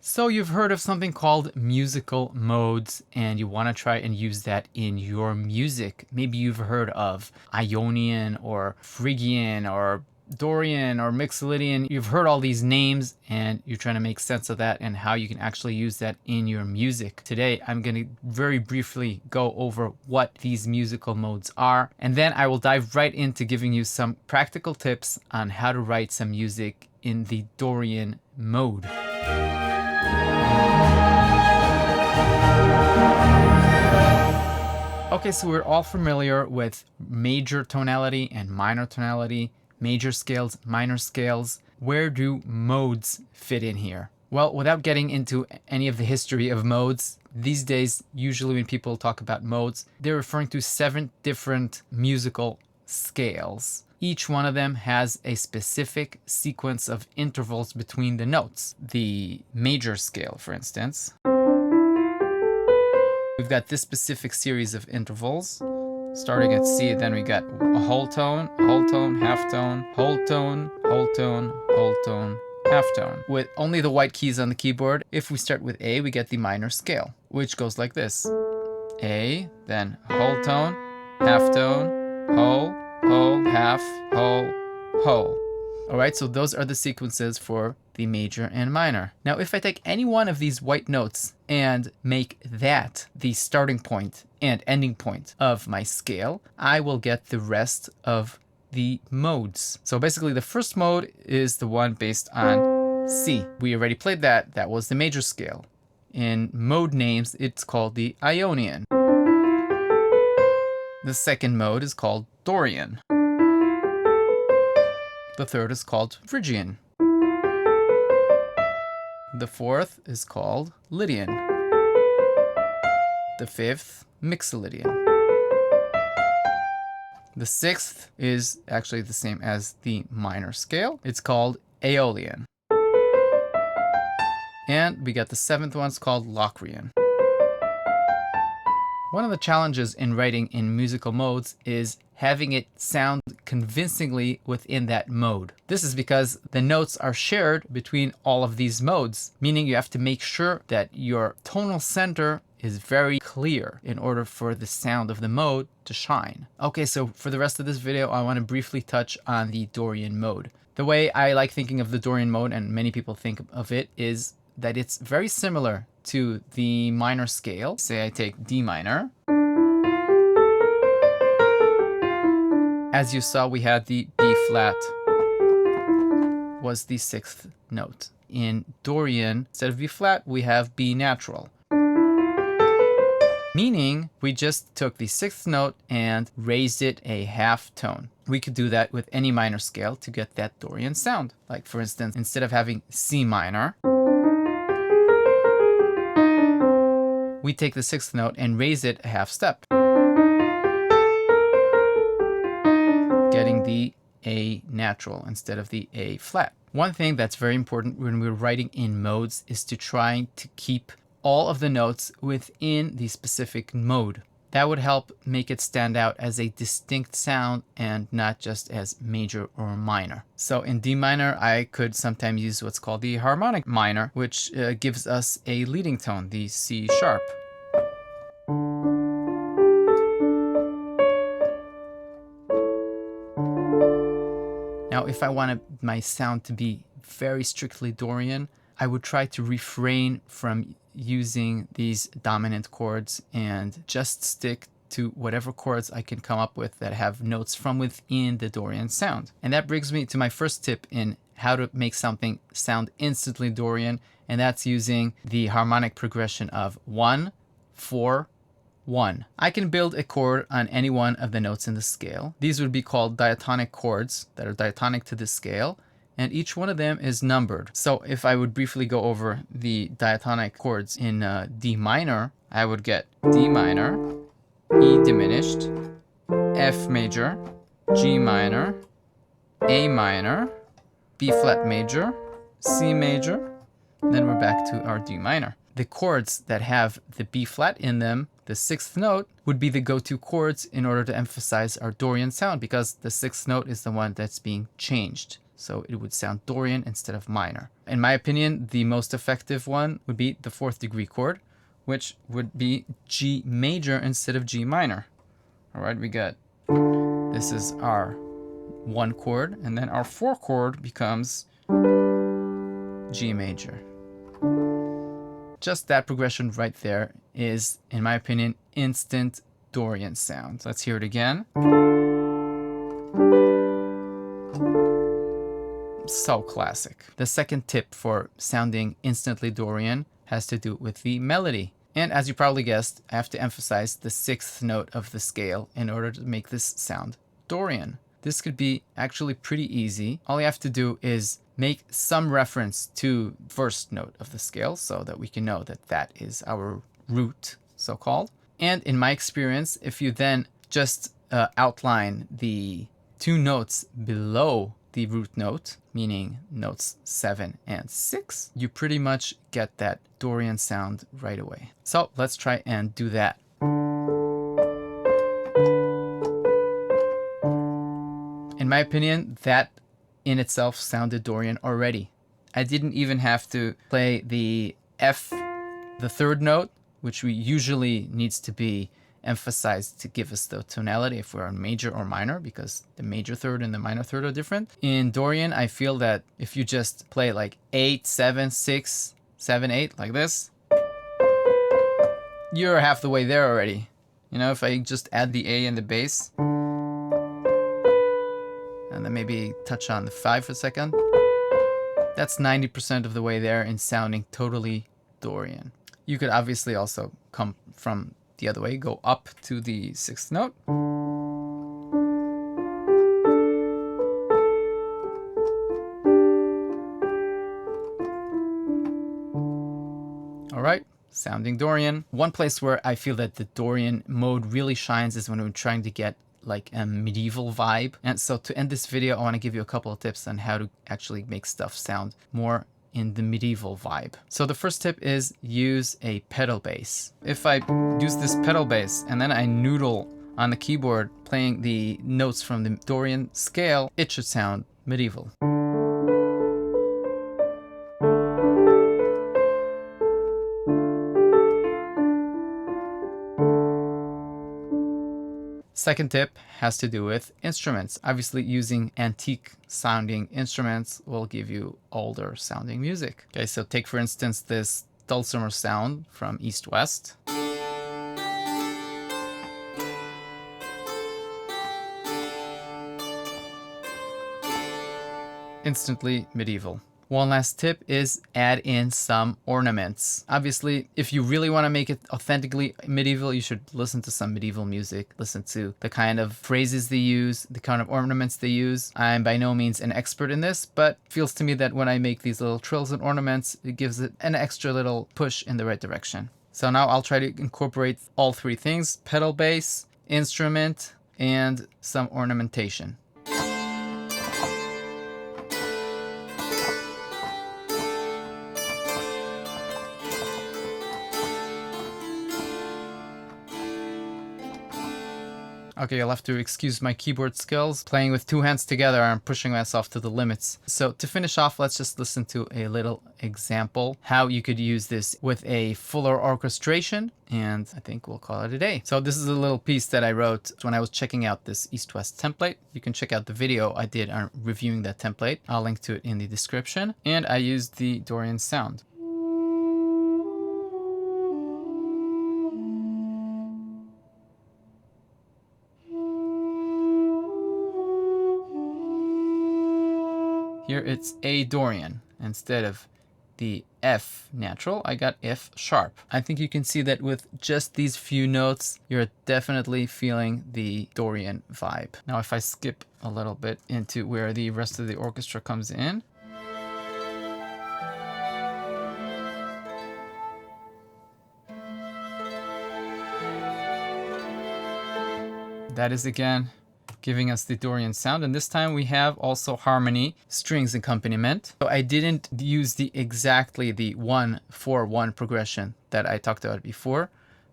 So you've heard of something called musical modes, and you want to try and use that in your music. Maybe you've heard of Ionian or Phrygian or Dorian or Mixolydian. You've heard all these names and you're trying to make sense of that and how you can actually use that in your music. Today, I'm going to very briefly go over what these musical modes are, and then I will dive right into giving you some practical tips on how to write some music in the Dorian mode. Okay, so we're all familiar with major tonality and minor tonality, major scales, minor scales. Where do modes fit in here? Well, without getting into any of the history of modes, these days, usually when people talk about modes, they're referring to 7 different musical scales. Each one of them has a specific sequence of intervals between the notes. The major scale, for instance, we've got this specific series of intervals. Starting at C, then we got a whole tone, half tone, whole tone, whole tone, whole tone, half tone. With only the white keys on the keyboard, if we start with A, we get the minor scale, which goes like this. A, then whole tone, half tone, whole, half, whole. All right, so those are the sequences for the major and minor. Now, if I take any one of these white notes and make that the starting point and ending point of my scale, I will get the rest of the modes. So basically, the first mode is the one based on C. We already played that. That was the major scale. In mode names, it's called the Ionian. The second mode is called Dorian. The third is called Phrygian. The fourth is called Lydian. The fifth, Mixolydian. The sixth is actually the same as the minor scale. It's called Aeolian. And we got the seventh one, it's called Locrian. One of the challenges in writing in musical modes is having it sound convincingly within that mode. This is because the notes are shared between all of these modes, meaning you have to make sure that your tonal center is very clear in order for the sound of the mode to shine. Okay, so for the rest of this video, I want to briefly touch on the Dorian mode. The way I like thinking of the Dorian mode, and many people think of it, is that it's very similar to the minor scale. Say I take D minor. As you saw, we had the B flat was the 6th note. In Dorian, instead of B flat, we have B natural. Meaning we just took the 6th note and raised it a half tone. We could do that with any minor scale to get that Dorian sound. Like for instance, instead of having C minor, we take the 6th note and raise it a half step, getting the A natural instead of the A flat. One thing that's very important when we're writing in modes is to try to keep all of the notes within the specific mode. That would help make it stand out as a distinct sound and not just as major or minor. So in D minor, I could sometimes use what's called the harmonic minor, which gives us a leading tone, the C sharp. Now, if I wanted my sound to be very strictly Dorian, I would try to refrain from using these dominant chords and just stick to whatever chords I can come up with that have notes from within the Dorian sound. And that brings me to my first tip in how to make something sound instantly Dorian, and that's using the harmonic progression of 1, 4, 1. I can build a chord on any one of the notes in the scale. These would be called diatonic chords that are diatonic to the scale, and each one of them is numbered. So if I would briefly go over the diatonic chords in D minor, I would get D minor, E diminished, F major, G minor, A minor, B flat major, C major, then we're back to our D minor. The chords that have the B flat in them, the 6th note, would be the go-to chords in order to emphasize our Dorian sound because the 6th note is the one that's being changed. So it would sound Dorian instead of minor. In my opinion, the most effective one would be the 4th degree chord, which would be G major instead of G minor. All right, we got, this is our 1 chord, and then our 4 chord becomes G major. Just that progression right there is, in my opinion, instant Dorian sound. Let's hear it again. So classic. The second tip for sounding instantly Dorian has to do with the melody. And as you probably guessed, I have to emphasize the 6th note of the scale in order to make this sound Dorian. This could be actually pretty easy. All you have to do is make some reference to first note of the scale so that we can know that that is our root, so-called. And in my experience, if you then just outline the 2 notes below the root note, meaning notes 7 and 6, you pretty much get that Dorian sound right away. So let's try and do that. In my opinion, that in itself sounded Dorian already. I didn't even have to play the F, the 3rd note, which we usually needs to be emphasized to give us the tonality if we're on major or minor, because the major 3rd and the minor 3rd are different. In Dorian, I feel that if you just play like 8, 7, 6, 7, 8, like this, you're half the way there already. You know, if I just add the A and the bass, and then maybe touch on the 5 for a second, that's 90% of the way there in sounding totally Dorian. You could obviously also come from the other way, go up to the 6th note. All right, sounding Dorian. One place where I feel that the Dorian mode really shines is when we're trying to get like a medieval vibe. And so to end this video, I want to give you a couple of tips on how to actually make stuff sound more in the medieval vibe. So the first tip is use a pedal bass. If I use this pedal bass and then I noodle on the keyboard playing the notes from the Dorian scale, it should sound medieval. Second tip has to do with instruments. Obviously, using antique sounding instruments will give you older sounding music. Okay, so take for instance this dulcimer sound from East West. Instantly medieval. One last tip is add in some ornaments. Obviously, if you really want to make it authentically medieval, you should listen to some medieval music, listen to the kind of phrases they use, the kind of ornaments they use. I'm by no means an expert in this, but it feels to me that when I make these little trills and ornaments, it gives it an extra little push in the right direction. So now I'll try to incorporate all 3 things: pedal bass, instrument, and some ornamentation. Okay, you'll have to excuse my keyboard skills. Playing with 2 hands together, I'm pushing myself to the limits. So to finish off, let's just listen to a little example how you could use this with a fuller orchestration, and I think we'll call it a day. So this is a little piece that I wrote when I was checking out this East-West template. You can check out the video I did on reviewing that template. I'll link to it in the description. And I used the Dorian sound. Here it's A Dorian. Instead of the F natural, I got F sharp. I think you can see that with just these few notes, you're definitely feeling the Dorian vibe. Now if I skip a little bit into where the rest of the orchestra comes in. That is again giving us the Dorian sound, and this time we have also harmony, strings accompaniment. So I didn't use exactly the 1-4-1 progression that I talked about before,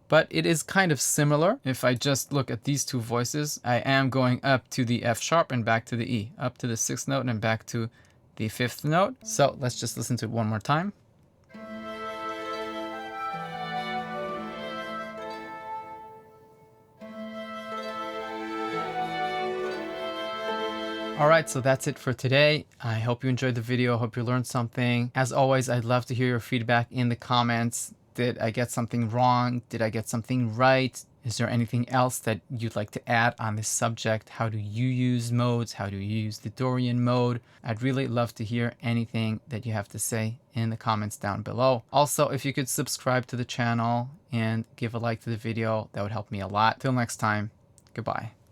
but it is kind of similar. If I just look at these two voices, I am going up to the F sharp and back to the E, up to the 6th note and back to the 5th note. So let's just listen to it one more time. All right, so that's it for today. I hope you enjoyed the video. I hope you learned something. As always, I'd love to hear your feedback in the comments. Did I get something wrong? Did I get something right? Is there anything else that you'd like to add on this subject? How do you use modes? How do you use the Dorian mode? I'd really love to hear anything that you have to say in the comments down below. Also, if you could subscribe to the channel and give a like to the video, that would help me a lot. Till next time, goodbye.